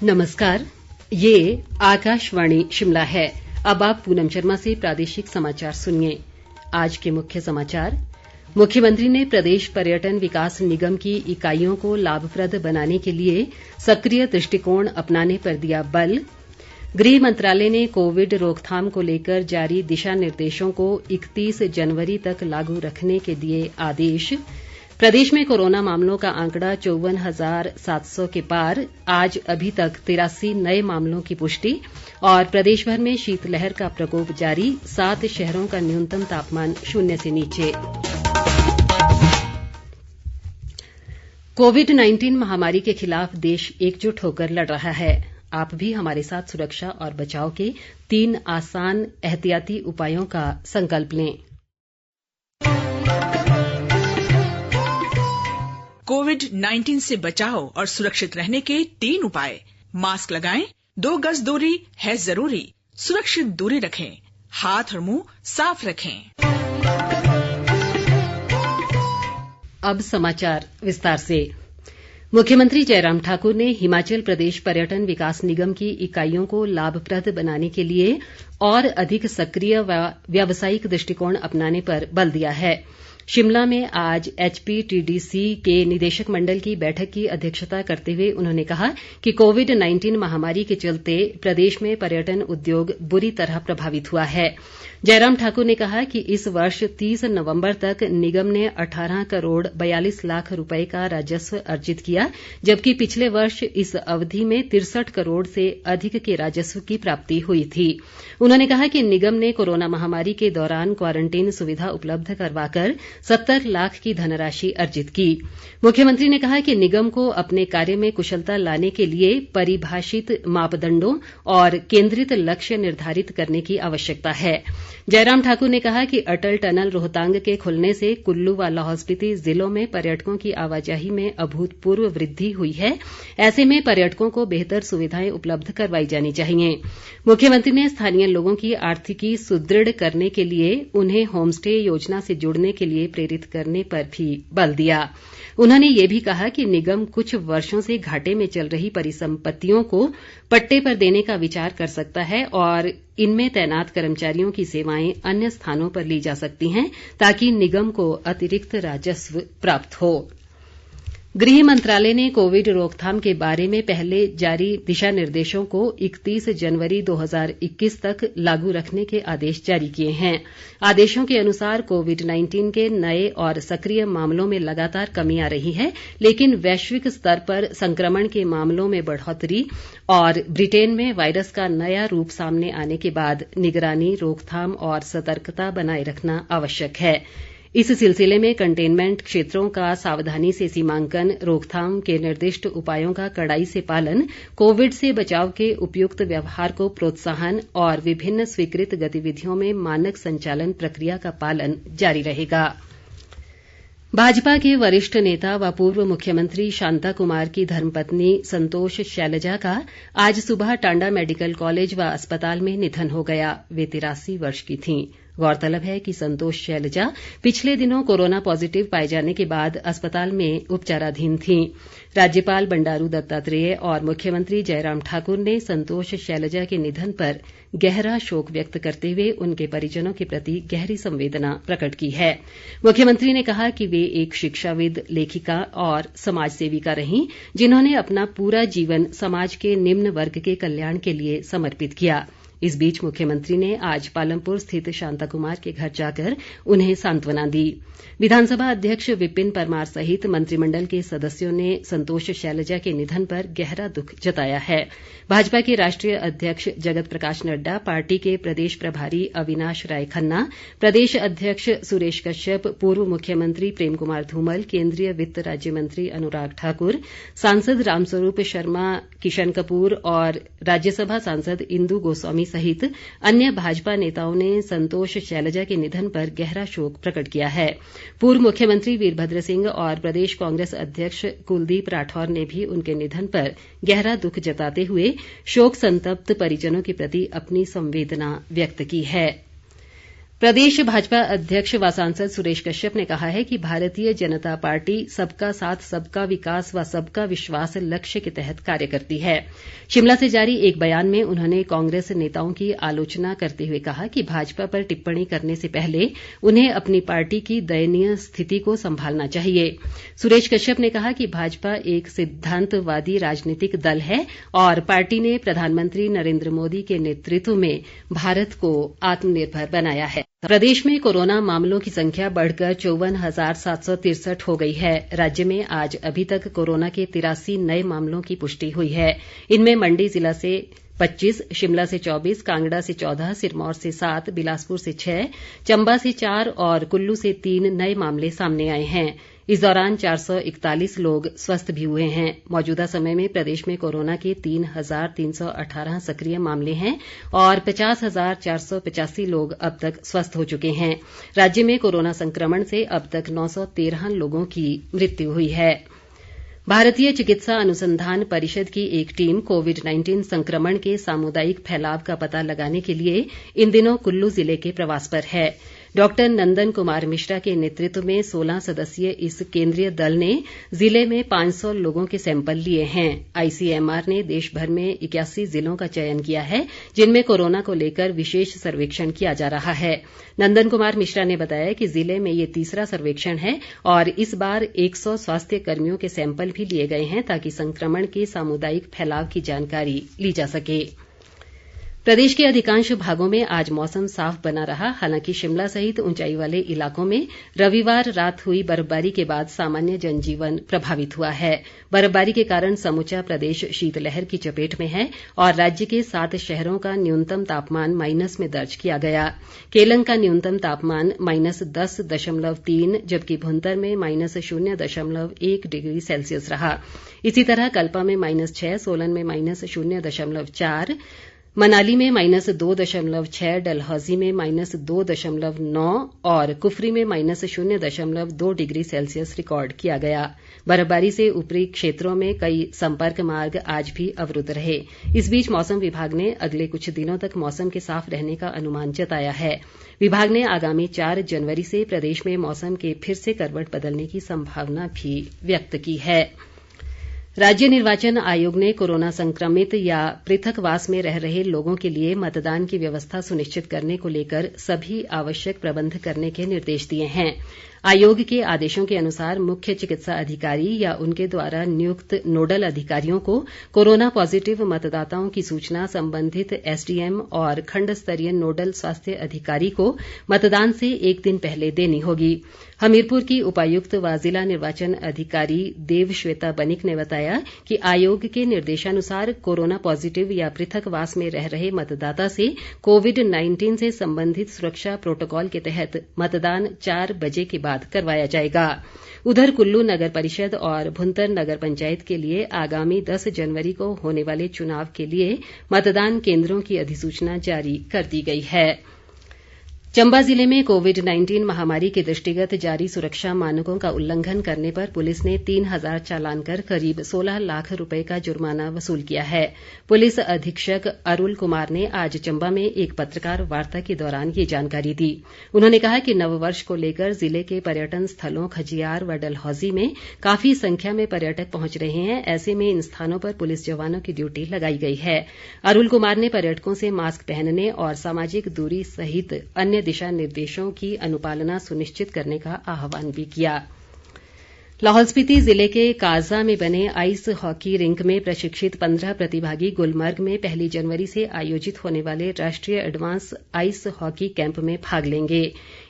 नमस्कार, ये आकाशवाणी शिमला है। अब आप पूनम शर्मा से प्रादेशिक समाचार सुनिए। आज के मुख्य समाचार। मुख्यमंत्री ने प्रदेश पर्यटन विकास निगम की इकाइयों को लाभप्रद बनाने के लिए सक्रिय दृष्टिकोण अपनाने पर दिया बल। गृह मंत्रालय ने कोविड रोकथाम को लेकर जारी दिशा निर्देशों को 31 जनवरी तक लागू रखने के दिए आदेश। प्रदेश में कोरोना मामलों का आंकड़ा 54,700 के पार। आज अभी तक 83 नए मामलों की पुष्टि। और प्रदेश भर में शीतलहर का प्रकोप जारी। 7 शहरों का न्यूनतम तापमान 0 से नीचे। कोविड-19 महामारी के खिलाफ देश एकजुट होकर लड़ रहा है। आप भी हमारे साथ सुरक्षा और बचाव के 3 आसान एहतियाती उपायों का संकल्प लें। कोविड-19 से बचाव और सुरक्षित रहने के 3 उपाय। मास्क लगाएं, 2 गज दूरी है जरूरी, सुरक्षित दूरी रखें, हाथ और मुंह साफ रखें। अब समाचार विस्तार से। मुख्यमंत्री जयराम ठाकुर ने हिमाचल प्रदेश पर्यटन विकास निगम की इकाइयों को लाभप्रद बनाने के लिए और अधिक सक्रिय व व्यावसायिक दृष्टिकोण अपनाने पर बल दिया है। शिमला में आज HPTDC के निदेशक मंडल की बैठक की अध्यक्षता करते हुए उन्होंने कहा कि कोविड-19 महामारी के चलते प्रदेश में पर्यटन उद्योग बुरी तरह प्रभावित हुआ है। जयराम ठाकुर ने कहा कि इस वर्ष 30 नवंबर तक निगम ने 18 करोड़ 42 लाख रुपए का राजस्व अर्जित किया, जबकि पिछले वर्ष इस अवधि में 63 करोड़ से अधिक के राजस्व की प्राप्ति हुई थी। उन्होंने कहा कि निगम ने कोरोना महामारी के दौरान क्वारंटीन सुविधा उपलब्ध करवाकर 70 लाख की धनराशि अर्जित की। मुख्यमंत्री ने कहा कि निगम को अपने कार्य में कुशलता लाने के लिए परिभाषित मापदंडों और केंद्रित लक्ष्य निर्धारित करने की आवश्यकता है। जयराम ठाकुर ने कहा कि अटल टनल रोहतांग के खुलने से कुल्लू व लाहौल स्पीति जिलों में पर्यटकों की आवाजाही में अभूतपूर्व वृद्धि हुई है। ऐसे में पर्यटकों को बेहतर सुविधाएं उपलब्ध करवाई जानी चाहिए। मुख्यमंत्री ने स्थानीय लोगों की आर्थिकी सुदृढ़ करने के लिए उन्हें होम स्टे योजना से जुड़ने के लिए प्रेरित करने पर भी बल दिया। उन्होंने ये भी कहा कि निगम कुछ वर्षों से घाटे में चल रही परिसंपत्तियों को पट्टे पर देने का विचार कर सकता है और इनमें तैनात कर्मचारियों की सेवाएं अन्य स्थानों पर ली जा सकती हैं, ताकि निगम को अतिरिक्त राजस्व प्राप्त हो। गृह मंत्रालय ने कोविड रोकथाम के बारे में पहले जारी दिशा निर्देशों को 31 जनवरी 2021 तक लागू रखने के आदेश जारी किए हैं। आदेशों के अनुसार कोविड-19 के नए और सक्रिय मामलों में लगातार कमी आ रही है, लेकिन वैश्विक स्तर पर संक्रमण के मामलों में बढ़ोतरी और ब्रिटेन में वायरस का नया रूप सामने आने के बाद निगरानी, रोकथाम और सतर्कता बनाए रखना आवश्यक है। इस सिलसिले में कंटेनमेंट क्षेत्रों का सावधानी से सीमांकन, रोकथाम के निर्दिष्ट उपायों का कड़ाई से पालन, कोविड से बचाव के उपयुक्त व्यवहार को प्रोत्साहन और विभिन्न स्वीकृत गतिविधियों में मानक संचालन प्रक्रिया का पालन जारी रहेगा। भाजपा के वरिष्ठ नेता व पूर्व मुख्यमंत्री शांता कुमार की धर्मपत्नी संतोष शैलजा का आज सुबह टांडा मेडिकल कॉलेज व अस्पताल में निधन हो गया। वे 83 वर्ष की थीं। गौरतलब है कि संतोष शैलजा पिछले दिनों कोरोना पॉजिटिव पाए जाने के बाद अस्पताल में उपचाराधीन थीं। राज्यपाल बंडारू दत्तात्रेय और मुख्यमंत्री जयराम ठाकुर ने संतोष शैलजा के निधन पर गहरा शोक व्यक्त करते हुए उनके परिजनों के प्रति गहरी संवेदना प्रकट की है। मुख्यमंत्री ने कहा कि वे एक शिक्षाविद, लेखिका और समाज सेविका रहीं, जिन्होंने अपना पूरा जीवन समाज के निम्न वर्ग के कल्याण के लिए समर्पित किया। इस बीच मुख्यमंत्री ने आज पालमपुर स्थित शांता कुमार के घर जाकर उन्हें सांत्वना दी। विधानसभा अध्यक्ष विपिन परमार सहित मंत्रिमंडल के सदस्यों ने संतोष शैलजा के निधन पर गहरा दुख जताया है। भाजपा के राष्ट्रीय अध्यक्ष जगत प्रकाश नड्डा, पार्टी के प्रदेश प्रभारी अविनाश राय खन्ना, प्रदेश अध्यक्ष सुरेश कश्यप, पूर्व मुख्यमंत्री प्रेम कुमार धूमल, केंद्रीय वित्त राज्य मंत्री अनुराग ठाकुर, सांसद रामस्वरूप शर्मा, किशन कपूर और राज्यसभा सांसद इंदु गोस्वामी सहित अन्य भाजपा नेताओं ने संतोष शैलजा के निधन पर गहरा शोक प्रकट किया है। पूर्व मुख्यमंत्री वीरभद्र सिंह और प्रदेश कांग्रेस अध्यक्ष कुलदीप राठौर ने भी उनके निधन पर गहरा दुख जताते हुए शोक संतप्त परिजनों के प्रति अपनी संवेदना व्यक्त की है। प्रदेश भाजपा अध्यक्ष व सांसद सुरेश कश्यप ने कहा है कि भारतीय जनता पार्टी सबका साथ सबका विकास व सबका विश्वास लक्ष्य के तहत कार्य करती है। शिमला से जारी एक बयान में उन्होंने कांग्रेस नेताओं की आलोचना करते हुए कहा कि भाजपा पर टिप्पणी करने से पहले उन्हें अपनी पार्टी की दयनीय स्थिति को संभालना चाहिए। सुरेश कश्यप ने कहा कि भाजपा एक सिद्धांतवादी राजनीतिक दल है और पार्टी ने प्रधानमंत्री नरेंद्र मोदी के नेतृत्व में भारत को आत्मनिर्भर बनाया है। प्रदेश में कोरोना मामलों की संख्या बढ़कर 54,763 हो गई है। राज्य में आज अभी तक कोरोना के 83 नए मामलों की पुष्टि हुई है। इनमें मंडी जिला से 25, शिमला से 24, कांगड़ा से 14, सिरमौर से 7, बिलासपुर से 6, चंबा से 4 और कुल्लू से 3 नए मामले सामने आए हैं। इस दौरान 441 लोग स्वस्थ भी हुए हैं। मौजूदा समय में प्रदेश में कोरोना के 3,318 सक्रिय मामले हैं और 50,485 लोग अब तक स्वस्थ हो चुके हैं। राज्य में कोरोना संक्रमण से अब तक 913 लोगों की मृत्यु हुई है। भारतीय चिकित्सा अनुसंधान परिषद की एक टीम कोविड-19 संक्रमण के सामुदायिक फैलाव का पता लगाने के लिए इन दिनों कुल्लू जिले के प्रवास पर है। डॉक्टर नंदन कुमार मिश्रा के नेतृत्व में 16 सदस्यीय इस केंद्रीय दल ने जिले में 500 लोगों के सैंपल लिए हैं। आईसीएमआर ने देश भर में 81 जिलों का चयन किया है जिनमें कोरोना को लेकर विशेष सर्वेक्षण किया जा रहा है। नंदन कुमार मिश्रा ने बताया कि जिले में ये तीसरा सर्वेक्षण है और इस बार 100 स्वास्थ्य कर्मियों के सैंपल भी लिए गए हैं ताकि संक्रमण के सामुदायिक फैलाव की जानकारी ली जा सके। प्रदेश के अधिकांश भागों में आज मौसम साफ बना रहा। हालांकि शिमला सहित ऊंचाई वाले इलाकों में रविवार रात हुई बर्फबारी के बाद सामान्य जनजीवन प्रभावित हुआ है। बर्फबारी के कारण समूचा प्रदेश शीतलहर की चपेट में है और राज्य के 7 शहरों का न्यूनतम तापमान माइनस में दर्ज किया गया। केलंग का न्यूनतम तापमान -10.3 जबकि भुंतर में -0.1 डिग्री सेल्सियस रहा। इसी तरह कल्पा में -6, सोलन में -0.4, मनाली में -2.6, डलहौजी में -2.9 और कुफरी में -0.2 डिग्री सेल्सियस रिकॉर्ड किया गया। बर्फबारी से ऊपरी क्षेत्रों में कई संपर्क मार्ग आज भी अवरुद्ध रहे। इस बीच मौसम विभाग ने अगले कुछ दिनों तक मौसम के साफ रहने का अनुमान जताया है। विभाग ने आगामी 4 जनवरी से प्रदेश में मौसम के फिर से करवट बदलने की संभावना भी व्यक्त की है। राज्य निर्वाचन आयोग ने कोरोना संक्रमित या पृथकवास में रह रहे लोगों के लिए मतदान की व्यवस्था सुनिश्चित करने को लेकर सभी आवश्यक प्रबंध करने के निर्देश दिए हैं। आयोग के आदेशों के अनुसार मुख्य चिकित्सा अधिकारी या उनके द्वारा नियुक्त नोडल अधिकारियों को कोरोना पॉजिटिव मतदाताओं की सूचना संबंधित एसडीएम और खंड स्तरीय नोडल स्वास्थ्य अधिकारी को मतदान से एक दिन पहले देनी होगी। हमीरपुर की उपायुक्त व जिला निर्वाचन अधिकारी देवश्वेता बनिक ने बताया कि आयोग के निर्देशानुसार कोरोना पॉजिटिव या पृथकवास में रह रहे मतदाता से कोविड-19 से संबंधित सुरक्षा प्रोटोकॉल के तहत मतदान 4 बजे के बाद करवाया जाएगा। उधर कुल्लू नगर परिषद और भुंतर नगर पंचायत के लिए आगामी 10 जनवरी को होने वाले चुनाव के लिए मतदान केंद्रों की अधिसूचना जारी कर दी गई है। चंबा जिले में कोविड-19 महामारी के दृष्टिगत जारी सुरक्षा मानकों का उल्लंघन करने पर पुलिस ने 3,000 चालान कर करीब 16 लाख रुपए का जुर्माना वसूल किया है। पुलिस अधीक्षक अरुल कुमार ने आज चंबा में एक पत्रकार वार्ता के दौरान ये जानकारी दी। उन्होंने कहा कि नववर्ष को लेकर जिले के पर्यटन स्थलों खजियार व डलहौजी में काफी संख्या में पर्यटक पहुंच रहे हैं। ऐसे में इन स्थानों पर पुलिस जवानों की ड्यूटी लगाई गई है। अरुल कुमार ने पर्यटकों से मास्क पहनने और सामाजिक दूरी सहित अन्य दिशा निर्देशों की अनुपालना सुनिश्चित करने का आह्वान भी किया। लाहौल स्पीति जिले के काजा में बने आइस हॉकी रिंक में प्रशिक्षित 15 प्रतिभागी गुलमर्ग में 1 जनवरी से आयोजित होने वाले राष्ट्रीय एडवांस आइस हॉकी कैंप में भाग लेंगे।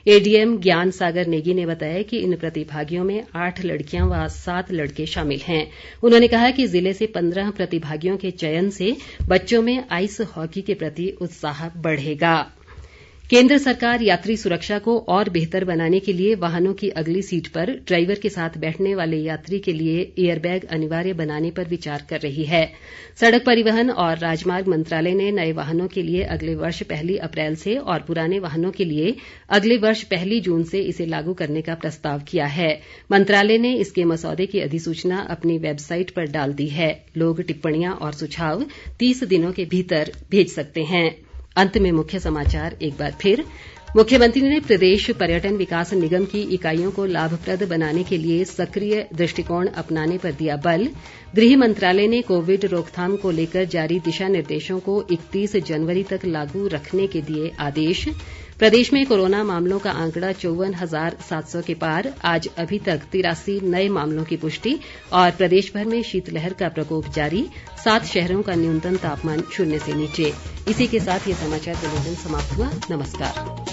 एडीएम ज्ञान सागर नेगी ने बताया कि इन प्रतिभागियों में 8 लड़कियां व 7 लड़के शामिल हैं। उन्होंने कहा कि जिले से 15 प्रतिभागियों के चयन से बच्चों में आइस हॉकी के प्रति उत्साह बढ़ेगा। केंद्र सरकार यात्री सुरक्षा को और बेहतर बनाने के लिए वाहनों की अगली सीट पर ड्राइवर के साथ बैठने वाले यात्री के लिए एयरबैग अनिवार्य बनाने पर विचार कर रही है। सड़क परिवहन और राजमार्ग मंत्रालय ने नए वाहनों के लिए अगले वर्ष 1 अप्रैल से और पुराने वाहनों के लिए अगले वर्ष 1 जून से इसे लागू करने का प्रस्ताव किया है। मंत्रालय ने इसके मसौदे की अधिसूचना अपनी वेबसाइट पर डाल दी है। लोग टिप्पणियां और सुझाव 30 दिनों के भीतर भेज सकते हैं। अंत में मुख्य समाचार एक बार फिर। मुख्यमंत्री ने प्रदेश पर्यटन विकास निगम की इकाइयों को लाभप्रद बनाने के लिए सक्रिय दृष्टिकोण अपनाने पर दिया बल। गृह मंत्रालय ने कोविड रोकथाम को लेकर जारी दिशा निर्देशों को 31 जनवरी तक लागू रखने के दिए आदेश। प्रदेश में कोरोना मामलों का आंकड़ा 54,700 के पार। आज अभी तक 83 नए मामलों की पुष्टि। और प्रदेश भर में शीतलहर का प्रकोप जारी। 7 शहरों का न्यूनतम तापमान 0 से नीचे। इसी के साथ ये समाचार बुलेटिन समाप्त हुआ। नमस्कार।